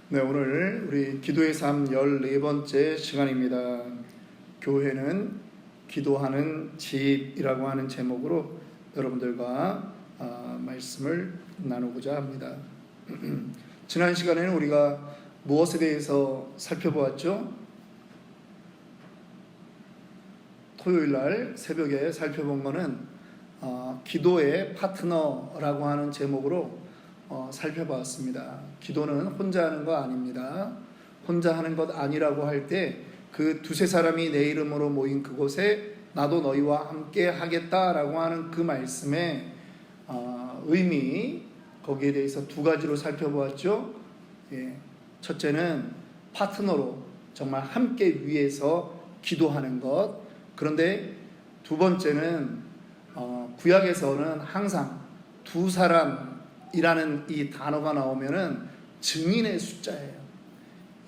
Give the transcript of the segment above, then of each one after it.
네, 오늘 우리 기도의 삶 14번째 시간입니다. 교회는 기도하는 집이라고 하는 제목으로 여러분들과 말씀을 나누고자 합니다. 지난 시간에는 우리가 무엇에 대해서 살펴보았죠? 토요일 날 새벽에 살펴본 것은 기도의 파트너라고 하는 제목으로 살펴봤습니다. 기도는 혼자 하는 거 아닙니다. 혼자 하는 것 아니라고 할 때 그 두세 사람이 내 이름으로 모인 그곳에 나도 너희와 함께 하겠다라고 하는 그 말씀의 의미, 거기에 대해서 두 가지로 살펴보았죠. 첫째는 파트너로 정말 함께 위해서 기도하는 것. 그런데 두 번째는 구약에서는 항상 두 사람이라는 이 단어가 나오면은 증인의 숫자예요.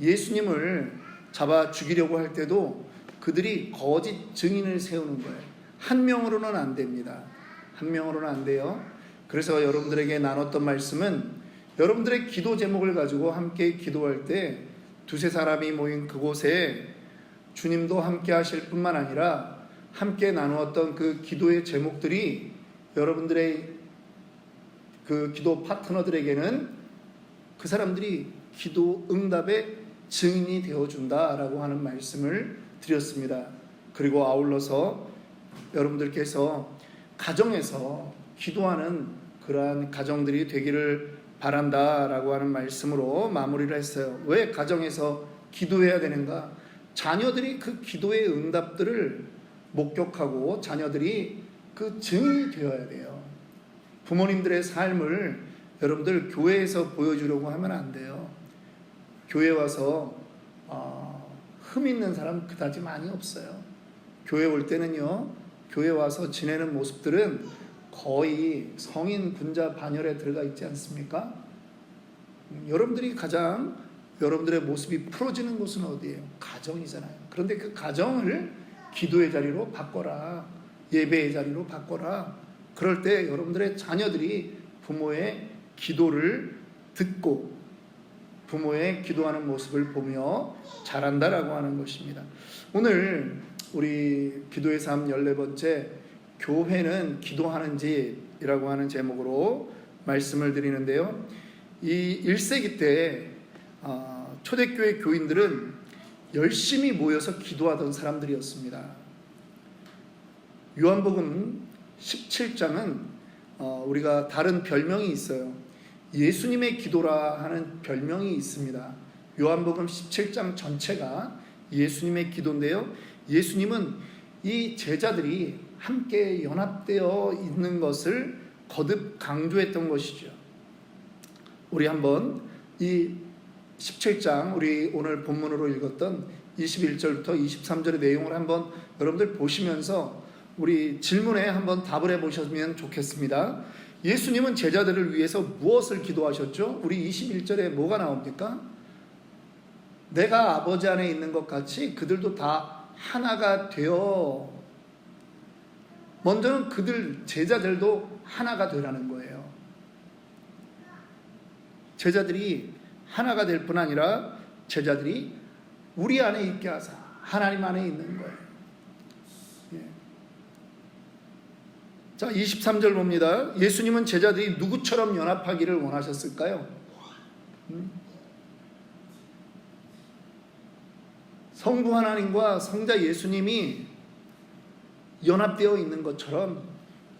예수님을 잡아 죽이려고 할 때도 그들이 거짓 증인을 세우는 거예요. 한 명으로는 안 됩니다. 한 명으로는 안 돼요. 그래서 여러분들에게 나눴던 말씀은 여러분들의 기도 제목을 가지고 함께 기도할 때 두세 사람이 모인 그곳에 주님도 함께 하실 뿐만 아니라 함께 나누었던 그 기도의 제목들이 여러분들의 그 기도 파트너들에게는 그 사람들이 기도 응답의 증인이 되어준다라고 하는 말씀을 드렸습니다. 그리고 아울러서 여러분들께서 가정에서 기도하는 그러한 가정들이 되기를 바란다라고 하는 말씀으로 마무리를 했어요. 왜 가정에서 기도해야 되는가? 자녀들이 그 기도의 응답들을 목격하고 자녀들이 그 증인이 되어야 돼요. 부모님들의 삶을 여러분들 교회에서 보여주려고 하면 안 돼요. 교회 와서 흠 있는 사람 그다지 많이 없어요. 교회 올 때는요, 교회 와서 지내는 모습들은 거의 성인 군자 반열에 들어가 있지 않습니까? 여러분들이 가장 여러분들의 모습이 풀어지는 곳은 어디예요? 가정이잖아요. 그런데 그 가정을 기도의 자리로 바꿔라. 예배의 자리로 바꿔라. 그럴 때 여러분들의 자녀들이 부모의 기도를 듣고 부모의 기도하는 모습을 보며 자란다라고 하는 것입니다. 오늘 우리 기도의 삶 14번째 교회는 기도하는 집이라고 하는 제목으로 말씀을 드리는데요. 이 1세기 때 초대교회 교인들은 열심히 모여서 기도하던 사람들이었습니다. 요한복음 17장은 우리가 다른 별명이 있어요. 예수님의 기도라 하는 별명이 있습니다. 요한복음 17장 전체가 예수님의 기도인데요. 예수님은 이 제자들이 함께 연합되어 있는 것을 거듭 강조했던 것이죠. 우리 한번 이 17장 우리 오늘 본문으로 읽었던 21절부터 23절의 내용을 한번 여러분들 보시면서 우리 질문에 한번 답을 해보셨으면 좋겠습니다. 예수님은 제자들을 위해서 무엇을 기도하셨죠? 우리 21절에 뭐가 나옵니까? 내가 아버지 안에 있는 것 같이 그들도 다 하나가 되어, 먼저는 그들 제자들도 하나가 되라는 거예요. 제자들이 하나가 될 뿐 아니라 제자들이 우리 안에 있게 하사 하나님 안에 있는 거예요. 자, 23절 봅니다. 예수님은 제자들이 누구처럼 연합하기를 원하셨을까요? 성부 하나님과 성자 예수님이 연합되어 있는 것처럼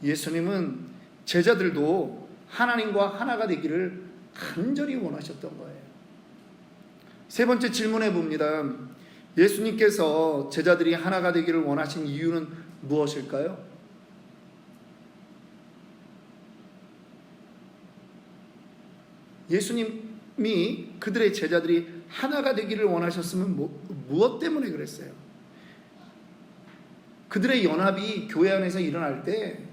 예수님은 제자들도 하나님과 하나가 되기를 간절히 원하셨던 거예요. 세 번째 질문해 봅니다. 예수님께서 제자들이 하나가 되기를 원하신 이유는 무엇일까요? 예수님이 그들의 제자들이 하나가 되기를 원하셨으면 무엇 때문에 그랬어요? 그들의 연합이 교회 안에서 일어날 때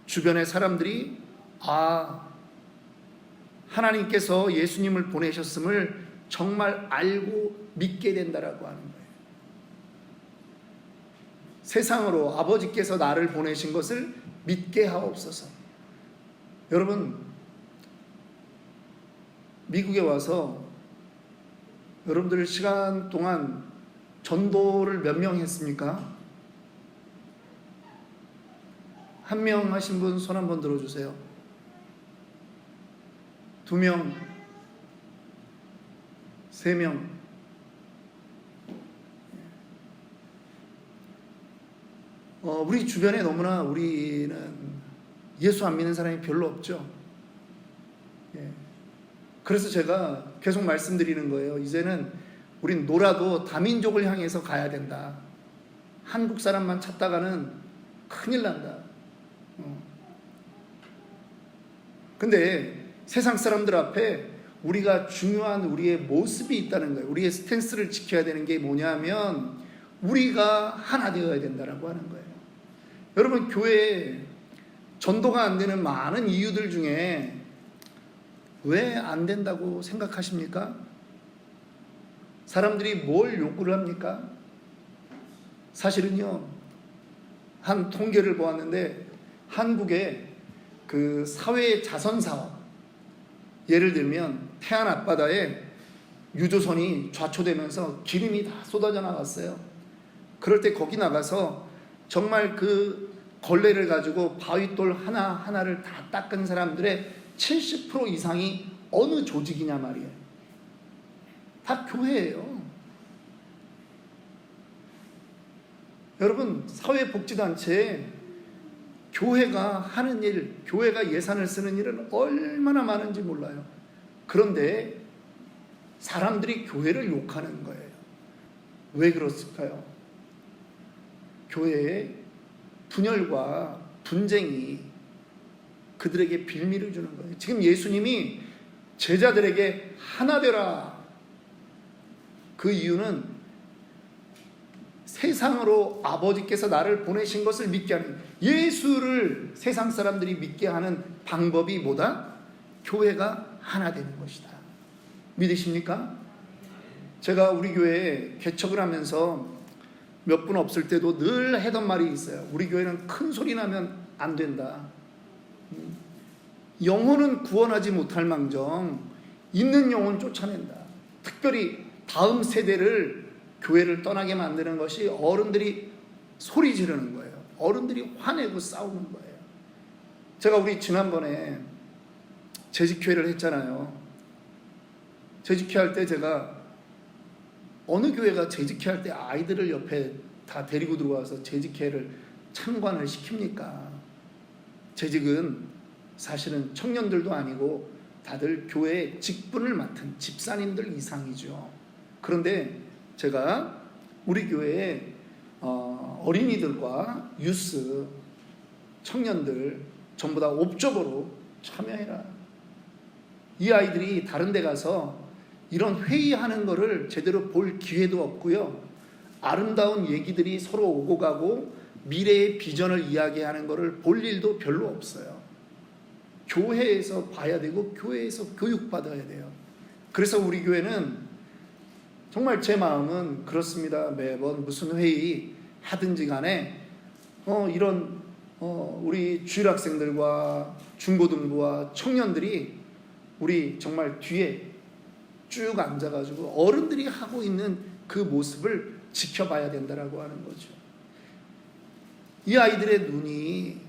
주변의 사람들이 하나님께서 예수님을 보내셨음을 정말 알고 믿게 된다라고 하는 거예요. 세상으로 아버지께서 나를 보내신 것을 믿게 하옵소서. 여러분, 미국에 와서 여러분들 시간 동안 전도를 몇 명 했습니까? 한 명 하신 분 손 한번 들어주세요. 2명, 3명. 우리 주변에 너무나 우리는 예수 안 믿는 사람이 별로 없죠. 그래서 제가 계속 말씀드리는 거예요. 이제는 우린 놀아도 다민족을 향해서 가야 된다. 한국 사람만 찾다가는 큰일 난다. 근데 세상 사람들 앞에 우리가 중요한 우리의 모습이 있다는 거예요. 우리의 스탠스를 지켜야 되는 게 뭐냐면 우리가 하나 되어야 된다라고 하는 거예요. 여러분, 교회에 전도가 안 되는 많은 이유들 중에 왜 안 된다고 생각하십니까? 사람들이 뭘 요구를 합니까? 사실은요, 한 통계를 보았는데 한국의 그 사회 자선 사업, 예를 들면 태안 앞바다에 유조선이 좌초되면서 기름이 다 쏟아져 나갔어요. 그럴 때 거기 나가서 정말 그 걸레를 가지고 바위돌 하나하나를 다 닦은 사람들의 70% 이상이 어느 조직이냐 말이에요. 다 교회예요. 여러분, 사회복지단체에 교회가 하는 일, 교회가 예산을 쓰는 일은 얼마나 많은지 몰라요. 그런데 사람들이 교회를 욕하는 거예요. 왜 그렇을까요? 교회에 분열과 분쟁이 그들에게 빌미를 주는 거예요. 지금 예수님이 제자들에게 하나 되라. 그 이유는 세상으로 아버지께서 나를 보내신 것을 믿게 하는, 예수를 세상 사람들이 믿게 하는 방법이 뭐다? 교회가 하나 되는 것이다. 믿으십니까? 제가 우리 교회에 개척을 하면서 몇 분 없을 때도 늘 하던 말이 있어요. 우리 교회는 큰 소리 나면 안 된다. 영혼은 구원하지 못할 망정 있는 영혼 쫓아낸다. 특별히 다음 세대를 교회를 떠나게 만드는 것이 어른들이 소리 지르는 거예요. 어른들이 화내고 싸우는 거예요. 제가 우리 지난번에 재직회를 했잖아요. 재직회 할 때 제가 어느 교회가 재직회 할 때 아이들을 옆에 다 데리고 들어와서 재직회를 참관을 시킵니까? 재직은 사실은 청년들도 아니고 다들 교회의 직분을 맡은 집사님들 이상이죠. 그런데 제가 우리 교회에 어린이들과 유스, 청년들 전부 다 옵저버로 참여해라. 이 아이들이 다른 데 가서 이런 회의하는 거를 제대로 볼 기회도 없고요. 아름다운 얘기들이 서로 오고 가고 미래의 비전을 이야기하는 거를 볼 일도 별로 없어요. 교회에서 봐야 되고 교회에서 교육받아야 돼요. 그래서 우리 교회는 정말 제 마음은 그렇습니다. 매번 무슨 회의 하든지 간에 이런 우리 주일학생들과 중고등부와 청년들이 우리 정말 뒤에 쭉 앉아가지고 어른들이 하고 있는 그 모습을 지켜봐야 된다라고 하는 거죠. 이 아이들의 눈이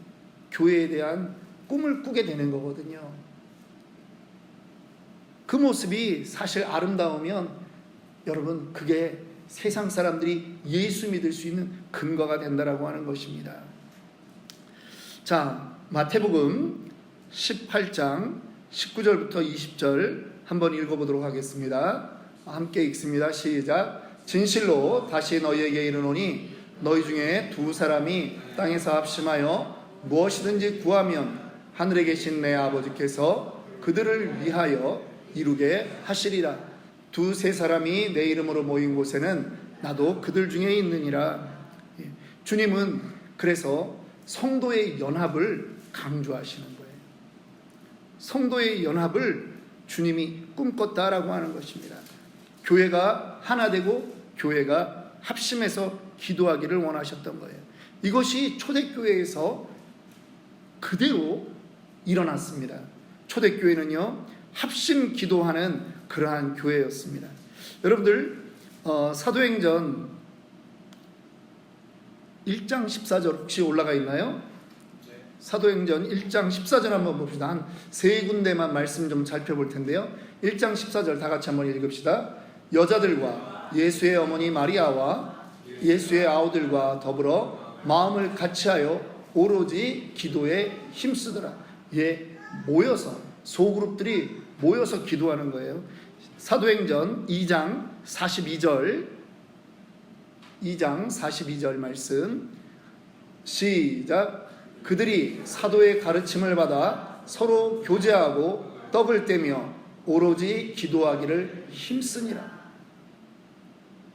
교회에 대한 꿈을 꾸게 되는 거거든요. 그 모습이 사실 아름다우면 여러분, 그게 세상 사람들이 예수 믿을 수 있는 근거가 된다라고 하는 것입니다. 자, 마태복음 18장 19절부터 20절 한번 읽어보도록 하겠습니다. 함께 읽습니다. 시작. 진실로 다시 너희에게 이르노니 너희 중에 두 사람이 땅에서 합심하여 무엇이든지 구하면 하늘에 계신 내 아버지께서 그들을 위하여 이루게 하시리라. 두세 사람이 내 이름으로 모인 곳에는 나도 그들 중에 있느니라. 주님은 그래서 성도의 연합을 강조하시는 거예요. 성도의 연합을 주님이 꿈꿨다라고 하는 것입니다. 교회가 하나 되고 교회가 합심해서 기도하기를 원하셨던 거예요. 이것이 초대교회에서 그대로 일어났습니다. 초대교회는요, 합심 기도하는 그러한 교회였습니다. 여러분들 사도행전 1장 14절 혹시 올라가 있나요? 사도행전 1장 14절 한번 봅시다. 한 세 군데만 말씀 좀 살펴볼 텐데요. 1장 14절 다 같이 한번 읽읍시다. 여자들과 예수의 어머니 마리아와 예수의 아우들과 더불어 마음을 같이하여 오로지 기도에 힘쓰더라. 모여서 소그룹들이 모여서 기도하는 거예요. 사도행전 2장 42절 말씀 시작. 그들이 사도의 가르침을 받아 서로 교제하고 떡을 떼며 오로지 기도하기를 힘쓰니라.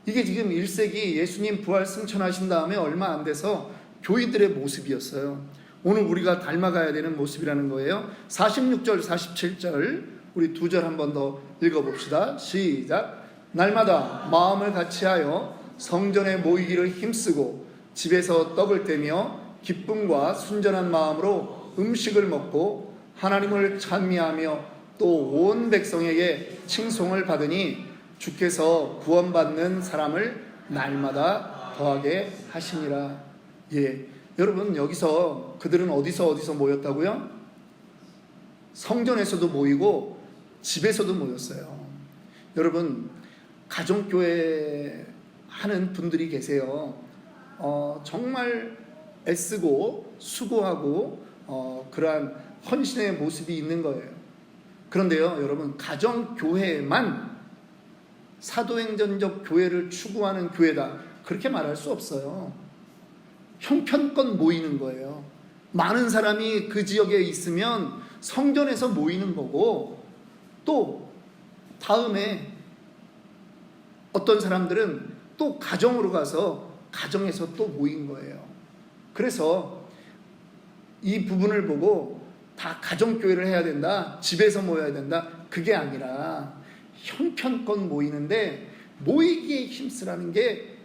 이게 지금 1세기 예수님 부활 승천하신 다음에 얼마 안 돼서 교인들의 모습이었어요. 오늘 우리가 닮아가야 되는 모습이라는 거예요. 46절 47절 우리 두 절 한 번 더 읽어봅시다. 시작. 날마다 마음을 같이하여 성전에 모이기를 힘쓰고 집에서 떡을 떼며 기쁨과 순전한 마음으로 음식을 먹고 하나님을 찬미하며 또 온 백성에게 칭송을 받으니 주께서 구원받는 사람을 날마다 더하게 하시니라. 여러분 여기서 그들은 어디서 모였다고요? 성전에서도 모이고 집에서도 모였어요. 여러분 가정교회 하는 분들이 계세요. 정말 애쓰고 수고하고 그러한 헌신의 모습이 있는 거예요. 그런데요 여러분 가정교회만 사도행전적 교회를 추구하는 교회다 그렇게 말할 수 없어요. 형편껏 모이는 거예요. 많은 사람이 그 지역에 있으면 성전에서 모이는 거고 또 다음에 어떤 사람들은 또 가정으로 가서 가정에서 또 모인 거예요. 그래서 이 부분을 보고 다 가정교회를 해야 된다, 집에서 모여야 된다, 그게 아니라 형편껏 모이는데 모이기에 힘쓰라는 게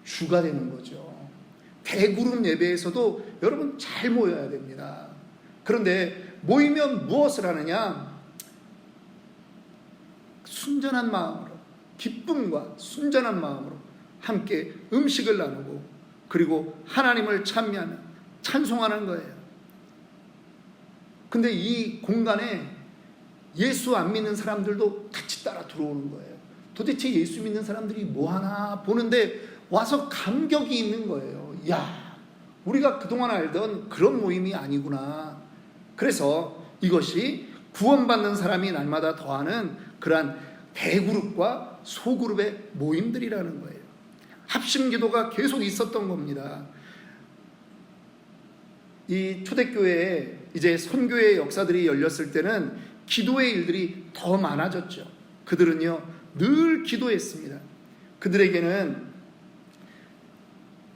주가 되는 거죠. 대그룹 예배에서도 여러분 잘 모여야 됩니다. 그런데 모이면 무엇을 하느냐? 순전한 마음으로, 기쁨과 순전한 마음으로 함께 음식을 나누고 그리고 하나님을 찬미하며 찬송하는 거예요. 근데 이 공간에 예수 안 믿는 사람들도 같이 따라 들어오는 거예요. 도대체 예수 믿는 사람들이 뭐 하나 보는데 와서 감격이 있는 거예요. 야, 우리가 그동안 알던 그런 모임이 아니구나. 그래서 이것이 구원받는 사람이 날마다 더하는 그러한 대그룹과 소그룹의 모임들이라는 거예요. 합심기도가 계속 있었던 겁니다. 이 초대교회에 이제 선교의 역사들이 열렸을 때는 기도의 일들이 더 많아졌죠. 그들은요 늘 기도했습니다. 그들에게는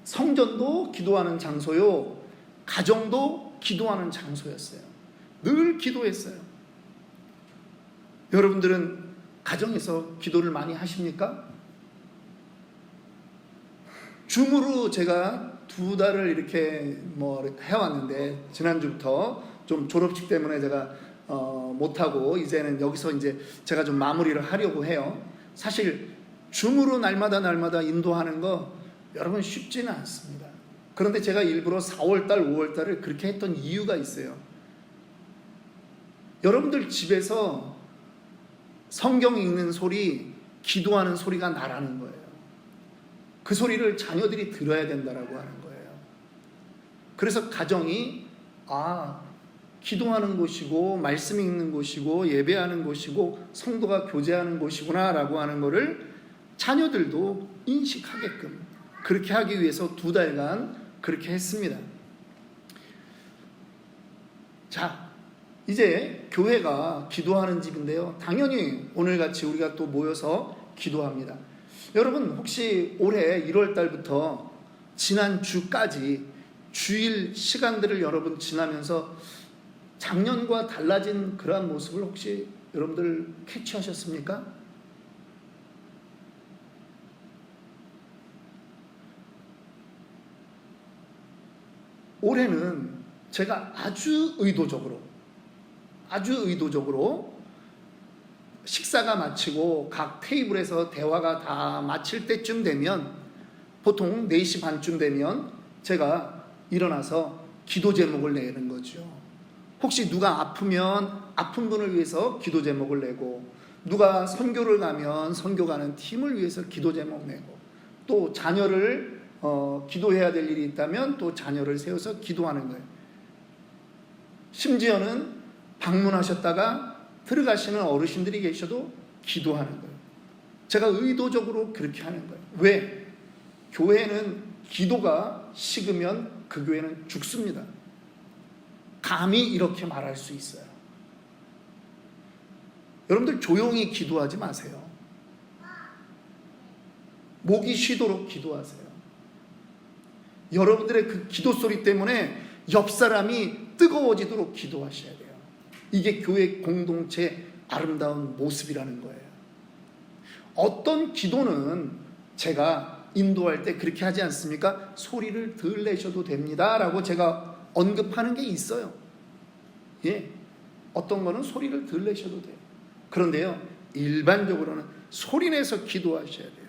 성전도 기도하는 장소요, 가정도 기도하는 장소였어요. 늘 기도했어요. 여러분들은 가정에서 기도를 많이 하십니까? 줌으로 제가 2달을 이렇게 해왔는데 지난주부터 좀 졸업식 때문에 제가 못하고 이제는 여기서 이제 제가 좀 마무리를 하려고 해요. 사실 줌으로 날마다 인도하는 거 여러분 쉽지는 않습니다. 그런데 제가 일부러 4월달 5월달을 그렇게 했던 이유가 있어요. 여러분들 집에서 성경 읽는 소리, 기도하는 소리가 나라는 거예요. 그 소리를 자녀들이 들어야 된다라고 하는 거예요. 그래서 가정이 기도하는 곳이고 말씀 읽는 곳이고 예배하는 곳이고 성도가 교제하는 곳이구나 라고 하는 거를 자녀들도 인식하게끔 그렇게 하기 위해서 2달간 그렇게 했습니다. 자, 이제 교회가 기도하는 집인데요, 당연히 오늘같이 우리가 또 모여서 기도합니다. 여러분 혹시 올해 1월달부터 지난주까지 주일 시간들을 여러분 지나면서 작년과 달라진 그러한 모습을 혹시 여러분들 캐치하셨습니까? 올해는 제가 아주 의도적으로 식사가 마치고 각 테이블에서 대화가 다 마칠 때쯤 되면 보통 4시 반쯤 되면 제가 일어나서 기도 제목을 내는 거죠. 혹시 누가 아프면 아픈 분을 위해서 기도 제목을 내고, 누가 선교를 가면 선교 가는 팀을 위해서 기도 제목 내고, 또 자녀를 기도해야 될 일이 있다면 또 자녀를 세워서 기도하는 거예요. 심지어는 방문하셨다가 들어가시는 어르신들이 계셔도 기도하는 거예요. 제가 의도적으로 그렇게 하는 거예요. 왜? 교회는 기도가 식으면 그 교회는 죽습니다. 감히 이렇게 말할 수 있어요. 여러분들 조용히 기도하지 마세요. 목이 쉬도록 기도하세요. 여러분들의 그 기도 소리 때문에 옆 사람이 뜨거워지도록 기도하셔야 돼요. 이게 교회 공동체 아름다운 모습이라는 거예요. 어떤 기도는 제가 인도할 때 그렇게 하지 않습니까? 소리를 덜 내셔도 됩니다 라고 제가 언급하는 게 있어요. 예, 어떤 거는 소리를 덜 내셔도 돼요. 그런데요, 일반적으로는 소리 내서 기도하셔야 돼요.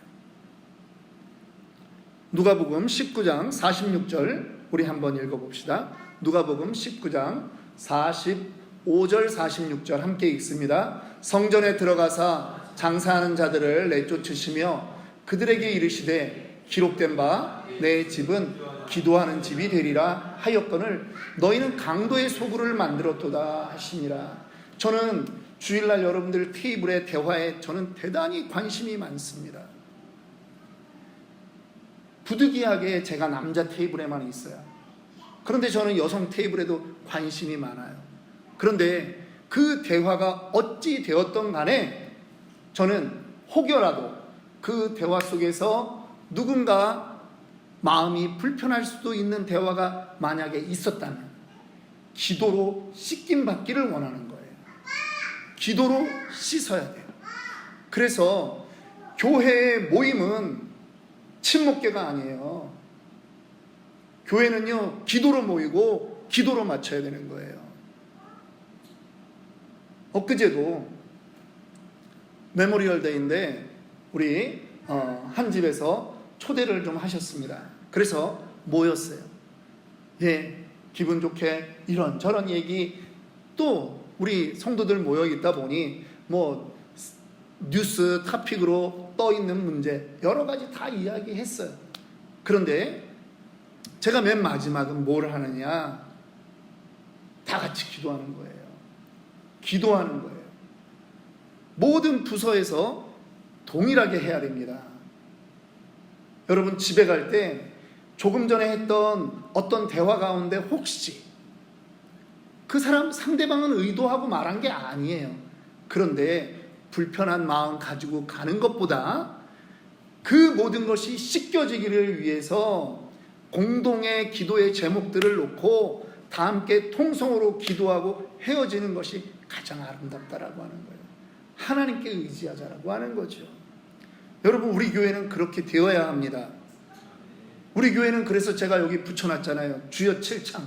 누가복음 19장 46절 우리 한번 읽어봅시다. 누가복음 19장 45절 46절 함께 읽습니다. 성전에 들어가사 장사하는 자들을 내쫓으시며 그들에게 이르시되 기록된 바 내 집은 기도하는 집이 되리라 하였거늘 너희는 강도의 소굴을 만들었도다 하시니라. 저는 주일날 여러분들 테이블의 대화에 저는 대단히 관심이 많습니다. 부득이하게 제가 남자 테이블에만 있어요. 그런데 저는 여성 테이블에도 관심이 많아요. 그런데 그 대화가 어찌 되었던 간에 저는 혹여라도 그 대화 속에서 누군가 마음이 불편할 수도 있는 대화가 만약에 있었다면 기도로 씻김 받기를 원하는 거예요. 기도로 씻어야 돼요. 그래서 교회의 모임은 침묵계가 아니에요. 교회는요, 기도로 모이고 기도로 맞춰야 되는 거예요. 엊그제도 메모리얼 데이인데 우리 한 집에서 초대를 좀 하셨습니다. 그래서 모였어요. 예, 기분 좋게 이런저런 얘기, 또 우리 성도들 모여 있다 보니 뭐 뉴스 토픽으로 떠 있는 문제 여러 가지 다 이야기했어요. 그런데 제가 맨 마지막은 뭘 하느냐? 다 같이 기도하는 거예요. 기도하는 거예요. 모든 부서에서 동일하게 해야 됩니다. 여러분 집에 갈 때 조금 전에 했던 어떤 대화 가운데 혹시 그 사람 상대방은 의도하고 말한 게 아니에요. 그런데 불편한 마음 가지고 가는 것보다 그 모든 것이 씻겨지기를 위해서 공동의 기도의 제목들을 놓고 다 함께 통성으로 기도하고 헤어지는 것이 가장 아름답다라고 하는 거예요. 하나님께 의지하자라고 하는 거죠. 여러분 우리 교회는 그렇게 되어야 합니다. 우리 교회는 그래서 제가 여기 붙여놨잖아요. 주여 칠창.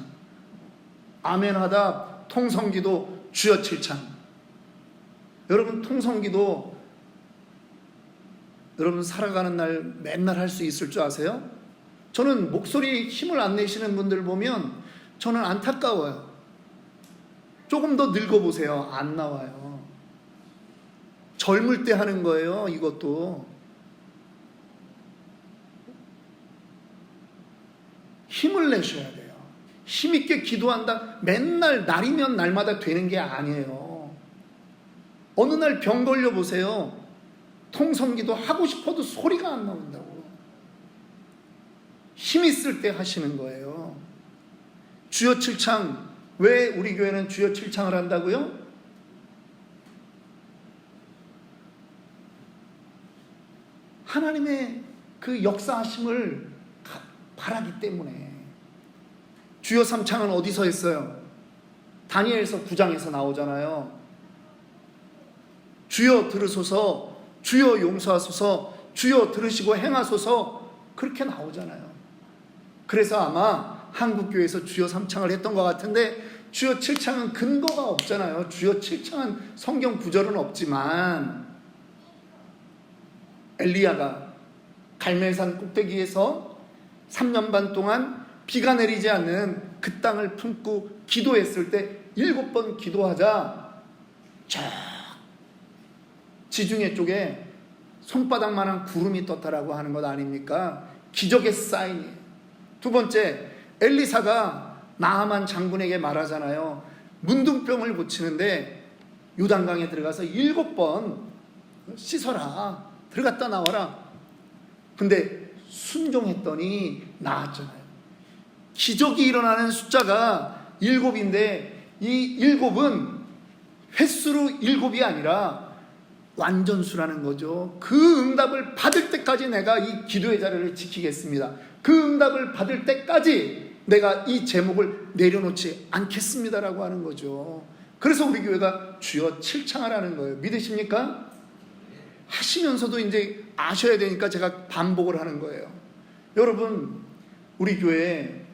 아멘하다 통성기도 주여 칠창. 여러분 통성기도 여러분 살아가는 날 맨날 할 수 있을 줄 아세요? 저는 목소리 힘을 안 내시는 분들 보면 저는 안타까워요. 조금 더 늙어보세요. 안 나와요. 젊을 때 하는 거예요. 이것도. 힘을 내셔야 돼요. 힘있게 기도한다. 맨날 날이면 날마다 되는 게 아니에요. 어느 날 병 걸려 보세요. 통성기도 하고 싶어도 소리가 안 나온다고. 힘 있을 때 하시는 거예요. 주여 칠창. 왜 우리 교회는 주여 칠창을 한다고요? 하나님의 그 역사하심을 바라기 때문에. 주여 삼창은 어디서 했어요? 다니엘서 9장에서 나오잖아요. 주여 들으소서, 주여 용서하소서, 주여 들으시고 행하소서, 그렇게 나오잖아요. 그래서 아마 한국교회에서 주여 삼창을 했던 것 같은데 주여 칠창은 근거가 없잖아요. 주여 칠창은 성경 구절은 없지만 엘리야가 갈멜산 꼭대기에서 3년 반 동안 비가 내리지 않는 그 땅을 품고 기도했을 때 7번 기도하자 저 지중해 쪽에 손바닥만한 구름이 떴다라고 하는 것 아닙니까? 기적의 사인이에요. 두 번째, 엘리사가 나아만 장군에게 말하잖아요. 문둥병을 고치는데 요단강에 들어가서 7번 씻어라, 들어갔다 나와라. 근데 순종했더니 나았잖아요. 기적이 일어나는 숫자가 7인데 이 7은 횟수로 7이 아니라 완전수라는 거죠. 그 응답을 받을 때까지 내가 이 기도의 자리를 지키겠습니다. 그 응답을 받을 때까지 내가 이 제목을 내려놓지 않겠습니다라고 하는 거죠. 그래서 우리 교회가 주여 칠창하라는 거예요. 믿으십니까? 하시면서도 이제 아셔야 되니까 제가 반복을 하는 거예요. 여러분, 우리 교회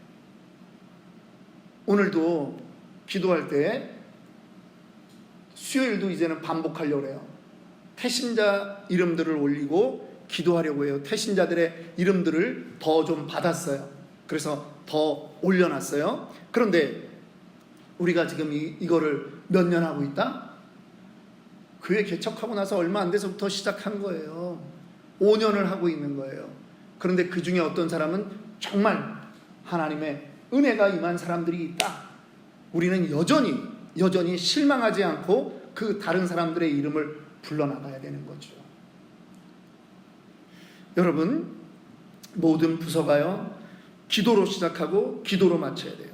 오늘도 기도할 때 수요일도 이제는 반복하려고 해요. 태신자 이름들을 올리고 기도하려고 해요. 태신자들의 이름들을 더 좀 받았어요. 그래서 더 올려놨어요. 그런데 우리가 지금 이거를 몇 년 하고 있다? 교회 개척하고 나서 얼마 안 돼서부터 시작한 거예요. 5년을 하고 있는 거예요. 그런데 그 중에 어떤 사람은 정말 하나님의 은혜가 임한 사람들이 있다. 우리는 여전히 실망하지 않고 그 다른 사람들의 이름을 불러나가야 되는 거죠. 여러분, 모든 부서가요, 기도로 시작하고 기도로 마쳐야 돼요.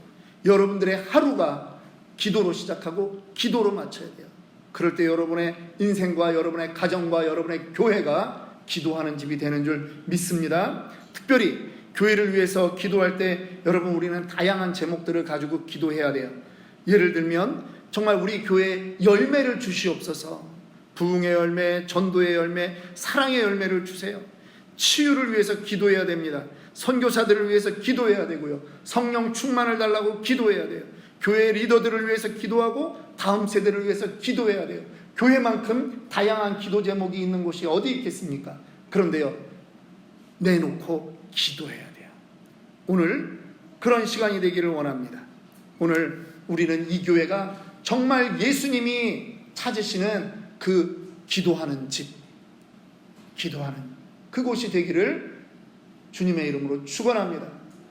여러분들의 하루가 기도로 시작하고 기도로 마쳐야 돼요. 그럴 때 여러분의 인생과 여러분의 가정과 여러분의 교회가 기도하는 집이 되는 줄 믿습니다. 특별히 교회를 위해서 기도할 때 여러분, 우리는 다양한 제목들을 가지고 기도해야 돼요. 예를 들면 정말 우리 교회에 열매를 주시옵소서. 부흥의 열매, 전도의 열매, 사랑의 열매를 주세요. 치유를 위해서 기도해야 됩니다. 선교사들을 위해서 기도해야 되고요. 성령 충만을 달라고 기도해야 돼요. 교회 리더들을 위해서 기도하고 다음 세대를 위해서 기도해야 돼요. 교회만큼 다양한 기도 제목이 있는 곳이 어디 있겠습니까? 그런데요, 내놓고 기도해야 돼요. 오늘 그런 시간이 되기를 원합니다. 오늘 우리는 이 교회가 정말 예수님이 찾으시는 그 기도하는 집, 기도하는 그곳이 되기를 주님의 이름으로 축원합니다.